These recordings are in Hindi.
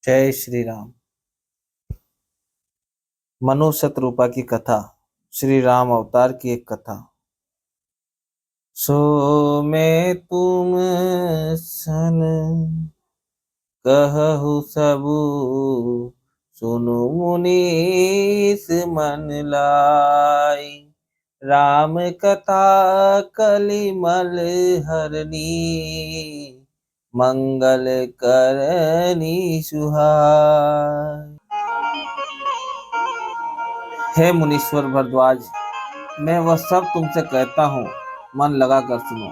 जय श्री राम। मनु शतरूपा की कथा, श्री राम अवतार की एक कथा। सो मैं तुम सन कहु सबु, सुनु मुनीस मन लाई। राम कथा कलिमल हरनी, मंगल करनी सुहाई। हे मुनीश्वर भरद्वाज, मैं वह सब तुमसे कहता हूँ, मन लगा कर सुनो।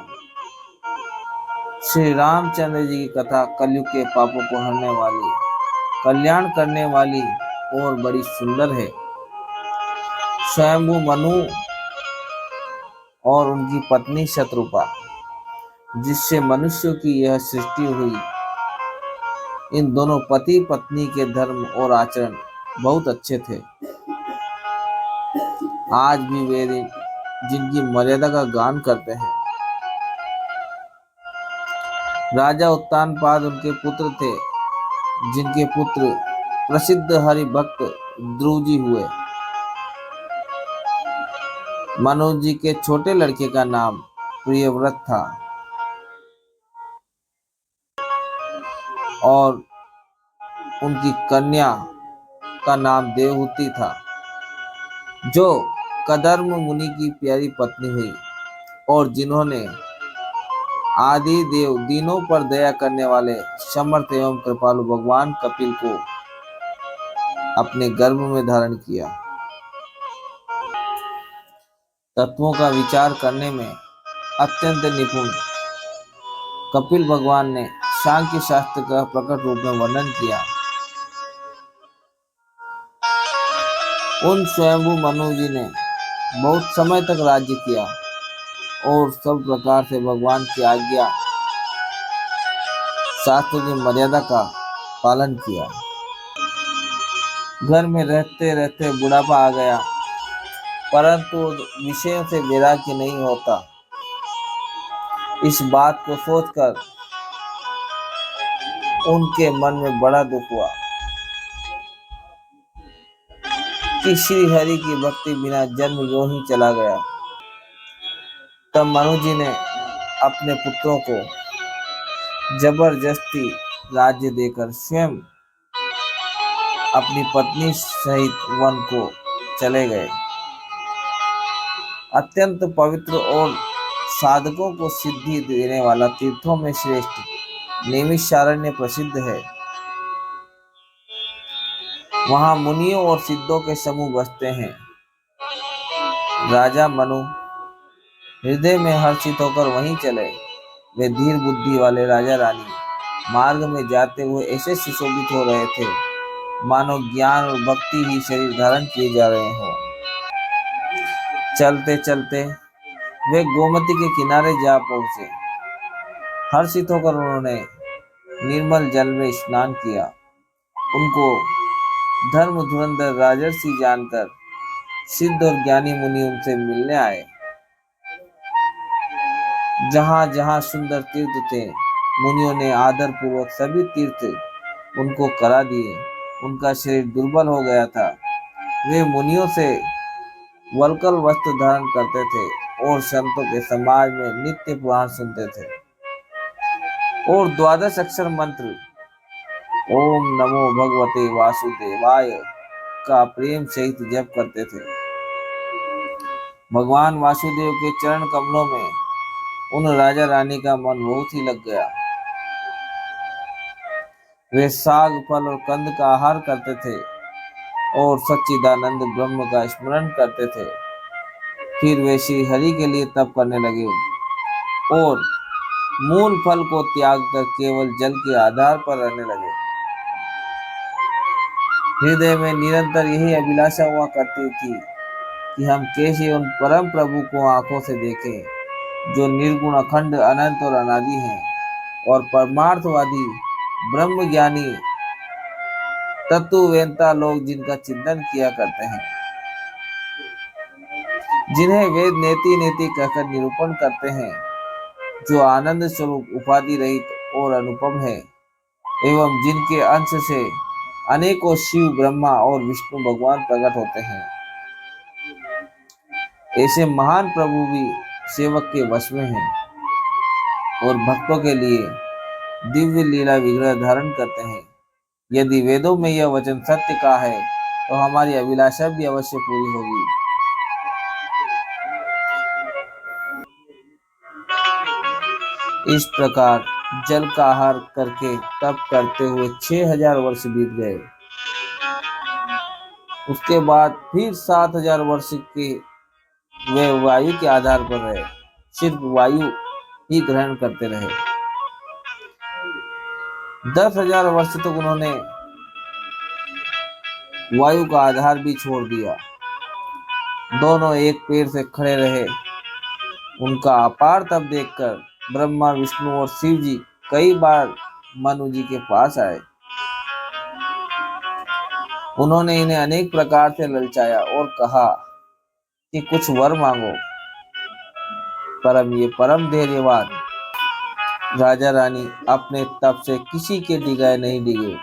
श्री रामचंद्र जी की कथा कलयुग के पापों को हरने वाली, कल्याण करने वाली और बड़ी सुंदर है। स्वयंभू मनु और उनकी पत्नी शतरूपा, जिससे मनुष्यों की यह सृष्टि हुई, इन दोनों पति पत्नी के धर्म और आचरण बहुत अच्छे थे। आज भी वे जिनकी मर्यादा का गान करते हैं। राजा उत्तानपाद उनके पुत्र थे, जिनके पुत्र प्रसिद्ध हरि भक्त ध्रुव जी हुए। मनु जी के छोटे लड़के का नाम प्रियव्रत था और उनकी कन्या का नाम देवहूति था, जो कदर्म मुनि की प्यारी पत्नी हुई और जिन्होंने आदि देव दीनों पर दया करने वाले समर्थ एवं कृपालु भगवान कपिल को अपने गर्भ में धारण किया। तत्वों का विचार करने में अत्यंत निपुण कपिल भगवान ने सांख्य शास्त्र का प्रकट रूप में वर्णन किया। उन स्वयंभू मनु जी ने बहुत समय तक राज्य किया और सब प्रकार से भगवान की आज्ञा, शास्त्र की मर्यादा का पालन किया। घर में रहते रहते बुढ़ापा आ गया, परंतु विषयों से वैराग्य नहीं होता। इस बात को सोचकर उनके मन में बड़ा दुख हुआ कि श्री हरि की भक्ति बिना जन्म यूं ही चला गया। तब मनु जी ने अपने पुत्रों को जबरदस्ती राज्य देकर स्वयं अपनी पत्नी सहित वन को चले गए। अत्यंत पवित्र और साधकों को सिद्धि देने वाला तीर्थों में श्रेष्ठ नैमिषारण्य प्रसिद्ध है। वहां मुनियों और सिद्धों के समूह बसते हैं। राजा मनु हृदय में हर्षित होकर वहीं चले। वे धीर बुद्धि वाले राजा रानी मार्ग में जाते हुए ऐसे सुशोभित हो रहे थे, मानो ज्ञान और भक्ति ही शरीर धारण किए जा रहे हों। चलते चलते वे गोमती के किनारे जा पहुंचे। हर्षित होकर उन्होंने निर्मल जल में स्नान किया। उनको धर्म धुरंधर राजर्षि जानकर सिद्ध और ज्ञानी मुनि उनसे मिलने आए। जहां जहां सुंदर तीर्थ थे, मुनियों ने आदर पूर्वक सभी तीर्थ उनको करा दिए। उनका शरीर दुर्बल हो गया था। वे मुनियों से वल्कल वस्त्र धारण करते थे और संतों के समाज में नित्य पुराण सुनते थे और 12 अक्षर मंत्र ओम नमो भगवते वासुदेवाय का प्रेम सहित जप करते थे। भगवान वासुदेव के चरण कमलों में उन राजा रानी का मन बहुत ही लग गया। वे साग फल और कंद का आहार करते थे और सच्चिदानंद ब्रह्म का स्मरण करते थे। फिर वे श्री हरि के लिए तप करने लगे और मूल फल को त्याग कर केवल जल के आधार पर रहने लगे। हृदय में निरंतर यही अभिलाषा हुआ करती थी कि हम कैसे उन परम प्रभु को आंखों से देखें, जो निर्गुण अखंड अनंत और अनादि हैं और परमार्थवादी ब्रह्म ज्ञानी तत्ववेत्ता लोग जिनका चिंतन किया करते हैं, जिन्हें वेद नेति नेति कहकर निरूपण करते हैं, जो आनंद स्वरूप उपाधि रहित और अनुपम है। एवं जिनके अंश से अनेकों शिव, ब्रह्मा और विष्णु भगवान प्रकट होते हैं। ऐसे महान प्रभु भी सेवक के वश में हैं और भक्तों के लिए दिव्य लीला विग्रह धारण करते हैं। यदि वेदों में यह वचन सत्य का है तो हमारी अभिलाषा भी अवश्य पूरी होगी। इस प्रकार जल का आहार करके तप करते हुए 6000 वर्ष बीत गए। उसके बाद फिर 7000 वर्ष के वे वायु के आधार पर रहे, सिर्फ वायु ही ग्रहण करते रहे। 10,000 वर्ष तक उन्होंने वायु का आधार भी छोड़ दिया। दोनों एक पेड़ से खड़े रहे। उनका अपार तप देखकर ब्रह्मा, विष्णु और शिव जी कई बार मनु जी के पास आए। उन्होंने इन्हें अनेक प्रकार से ललचाया और कहा कि कुछ वर मांगो। ये परम धैर्यवान राजा रानी अपने तप से किसी के डिगाए नहीं डिगे।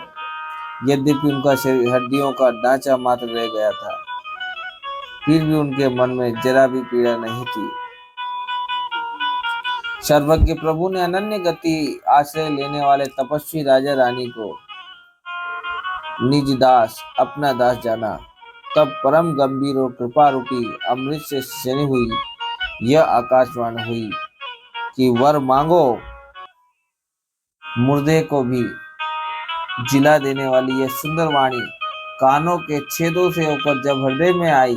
यद्यपि उनका शरीर हड्डियों का ढांचा मात्र रह गया था, फिर भी उनके मन में जरा भी पीड़ा नहीं थी। सर्वज्ञ प्रभु ने अनन्य गति आश्रय लेने वाले तपस्वी राजा रानी को निज दास, अपना दास जाना। तब परम गंभीर और कृपा रूपी अमृत से सनी हुई यह आकाशवाणी हुई कि वर मांगो। मुर्दे को भी जिला देने वाली यह सुंदर वाणी कानों के छेदों से होकर जब हृदय में आई,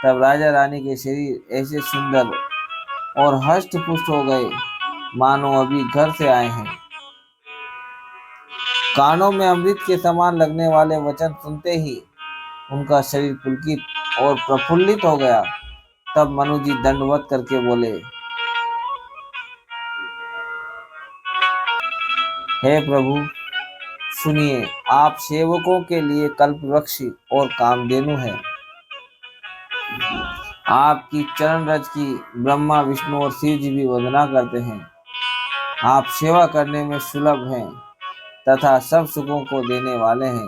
तब राजा रानी के शरीर ऐसे सुंदर और हष्ट पुष्ट हो गए मानो अभी घर से आए हैं। कानों में अमृत के समान लगने वाले वचन सुनते ही उनका शरीर पुलकित और प्रफुल्लित हो गया। तब मनु जी दंडवत करके बोले, हे प्रभु, सुनिए, आप सेवकों के लिए कल्प वृक्ष और कामधेनु हैं। आपकी चरण रज की ब्रह्मा, विष्णु और शिव जी भी वंदना करते हैं। आप सेवा करने में सुलभ हैं तथा सब सुखों को देने वाले हैं।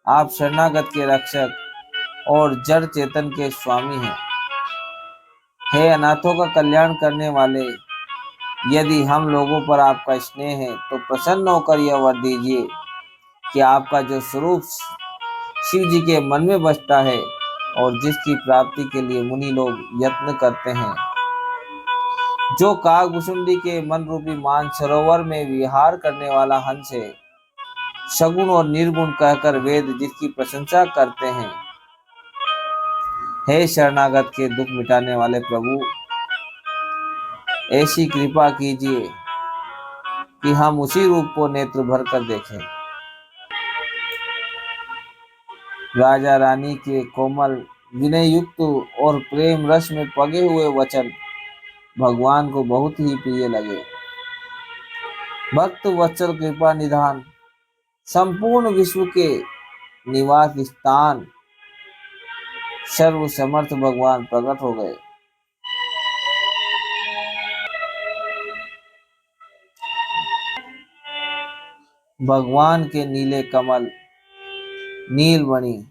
आप शरणागत के रक्षक और जड़ चेतन के स्वामी हैं। हे अनाथों का कल्याण करने वाले, यदि हम लोगों पर आपका स्नेह है तो प्रसन्न होकर यह वर दीजिए कि आपका जो स्वरूप शिव जी के मन में बसता है और जिसकी प्राप्ति के लिए मुनि लोग यत्न करते हैं, जो काकभुसुंडी के मन रूपी मान सरोवर में विहार करने वाला हंस है, सगुण और निर्गुण कहकर वेद जिसकी प्रशंसा करते हैं। हे शरणागत के दुख मिटाने वाले प्रभु, ऐसी कृपा कीजिए कि हम उसी रूप को नेत्र भर कर देखें। राजा रानी के कोमल, विनय युक्त और प्रेम रस में पगे हुए वचन भगवान को बहुत ही प्रिय लगे। भक्त वत्सल कृपा निधान, संपूर्ण विश्व के निवास स्थान सर्व समर्थ भगवान प्रकट हो गए। भगवान के नीले कमल, नीलमणि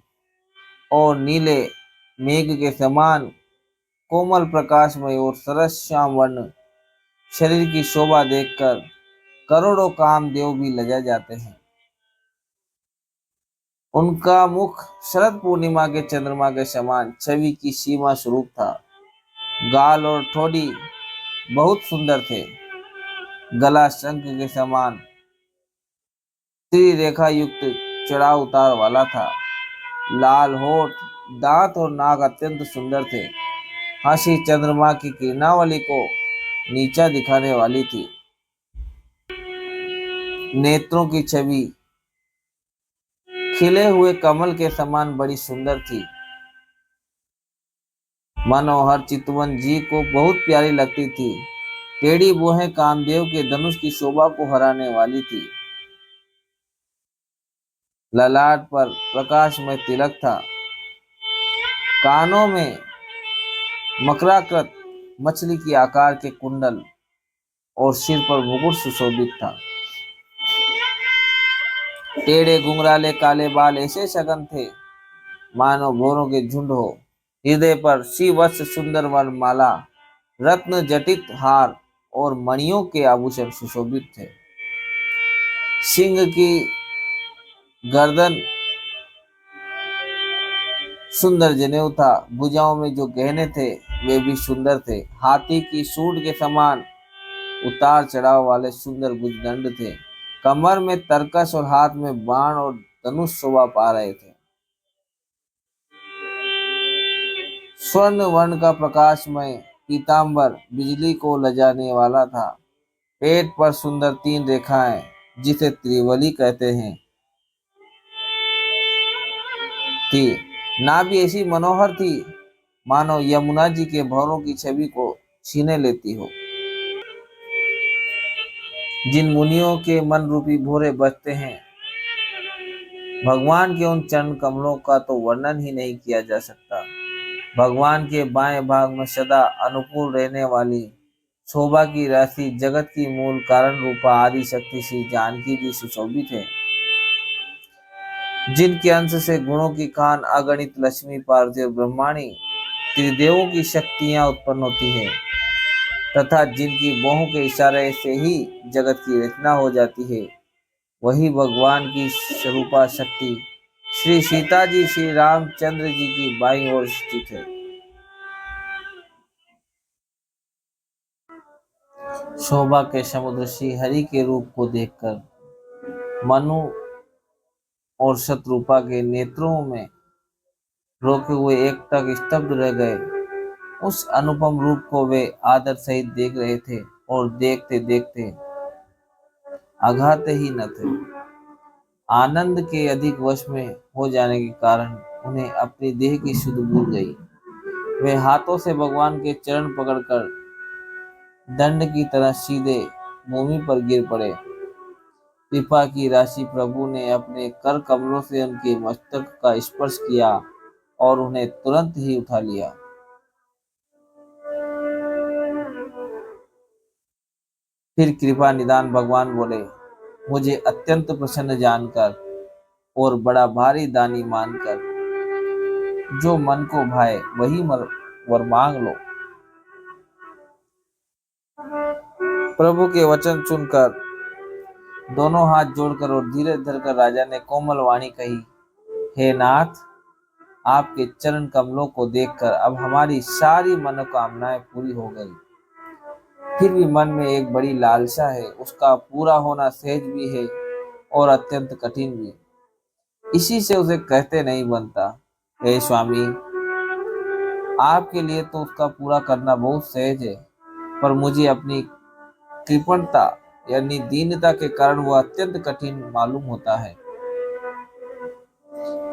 और नीले मेघ के समान कोमल प्रकाशमय और सरस श्याम वर्ण शरीर की शोभा देखकर करोड़ों कामदेव भी लजा जाते हैं। उनका मुख शरद पूर्णिमा के चंद्रमा के समान छवि की सीमा स्वरूप था। गाल और ठोड़ी बहुत सुंदर थे। गला शंख के समान त्रिरेखा युक्त चढ़ाव उतार वाला था। लाल होठ, दांत और नाक अत्यंत सुंदर थे। हंसी चंद्रमा की किरणावली को नीचा दिखाने वाली थी। नेत्रों की छवि खिले हुए कमल के समान बड़ी सुंदर थी। मनोहर चितवन जी को बहुत प्यारी लगती थी। टेढ़ी बोहें कामदेव के धनुष की शोभा को हराने वाली थी। ललाट पर प्रकाशमय तिलक था। कानों में मकराकृत मछली की आकार के कुंडल और सिर पर मुकुट सुशोभित था। टेढ़े घुंघराले काले बाल ऐसे सघन थे मानो भौरों के झुंड हो। हृदय पर श्रीवत्स सुंदर वर माला, रत्न जटित हार और मणियों के आभूषण सुशोभित थे। सिंह की गर्दन सुंदर जनेऊ था, भुजाओं में जो गहने थे वे भी सुंदर थे। हाथी की सूंड के समान उतार चढ़ाव वाले सुंदर भुजदंड थे। कमर में तरकस और हाथ में बाण और धनुष शोभा पा रहे थे। स्वर्ण वर्ण का प्रकाशमय पीतांबर बिजली को लजाने वाला था। पेट पर सुंदर 3 रेखाएं, जिसे त्रिवली कहते हैं, थी। नाभि ऐसी मनोहर थी मानो यमुना जी के भौरों की छवि को छीने लेती हो। जिन मुनियों के मन रूपी भौरे बजते हैं, भगवान के उन चरण कमलों का तो वर्णन ही नहीं किया जा सकता। भगवान के बाएं भाग में सदा अनुकूल रहने वाली शोभा की राशि जगत की मूल कारण रूपा आदि शक्ति श्री जानकी जी सुशोभित है, जिनके अंश से गुणों की खान अगणित लक्ष्मी पार्वती और ब्रह्माणी त्रिदेवों की शक्तियां उत्पन्न होती है, तथा जिनकी बाहों के इशारे से ही जगत की रचना हो जाती है, वही भगवान की स्वरूपा शक्ति श्री सीता जी श्री रामचंद्र जी की बाईं ओर स्थित है। शोभा के समुद्र श्री हरि के रूप को देखकर मनु और शत्रुपा के नेत्रों में रोके हुए एकटक स्तब्ध रह गए। उस अनुपम रूप को वे आदर सहित देख रहे थे और देखते देखते आघाते ही न थे। आनंद के अधिक वश में हो जाने के कारण उन्हें अपनी देह की सुध भूल गई। वे हाथों से भगवान के चरण पकड़कर दंड की तरह सीधे भूमि पर गिर पड़े। कृपा की राशि प्रभु ने अपने कर कमलों से उनके मस्तक का स्पर्श किया और उन्हें तुरंत ही उठा लिया। फिर कृपा निदान भगवान बोले, मुझे अत्यंत प्रसन्न जानकर और बड़ा भारी दानी मानकर जो मन को भाए वही वर मांग लो। प्रभु के वचन सुनकर दोनों हाथ जोड़कर और धीरे धरकर राजा ने कोमल वाणी कही, हे नाथ, आपके चरण कमलों को देखकर अब हमारी सारी मनोकामनाएं पूरी हो गई। फिर भी मन में एक बड़ी लालसा है, उसका पूरा होना सहज भी है और अत्यंत कठिन भी। इसी से उसे कहते नहीं बनता। हे स्वामी, आपके लिए तो उसका पूरा करना बहुत सहज है, पर मुझे अपनी कृपणता यानी दीनता के कारण वह अत्यंत कठिन मालूम होता है।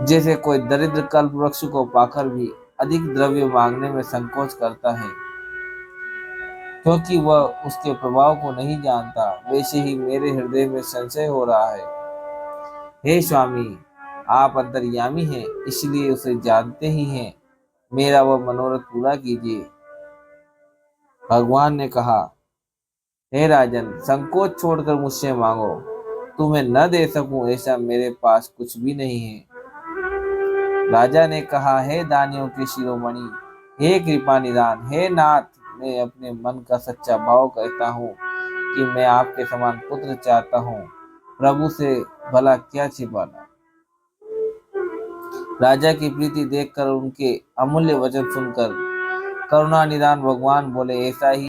जैसे कोई दरिद्र कल्प वृक्ष को पाकर भी अधिक द्रव्य मांगने में संकोच करता है, क्योंकि वह उसके प्रभाव को नहीं जानता, वैसे ही मेरे हृदय में संशय हो रहा है। हे स्वामी, आप अंतर्यामी हैं, इसलिए उसे जानते ही हैं। मेरा वह मनोरथ पूरा कीजिए। भगवान ने कहा, हे राजन, संकोच छोड़कर मुझसे मांगो। तुम्हें न दे सकूं ऐसा मेरे पास कुछ भी नहीं है। राजा ने कहा, हे दानियों के शिरोमणि, हे कृपा निदान, हे नाथ, मैं अपने मन का सच्चा भाव कहता हूँ कि मैं आपके समान पुत्र चाहता हूँ। प्रभु से भला क्या छिपाना। राजा की प्रीति देखकर, उनके अमूल्य वचन सुनकर करुणा निदान भगवान बोले, ऐसा ही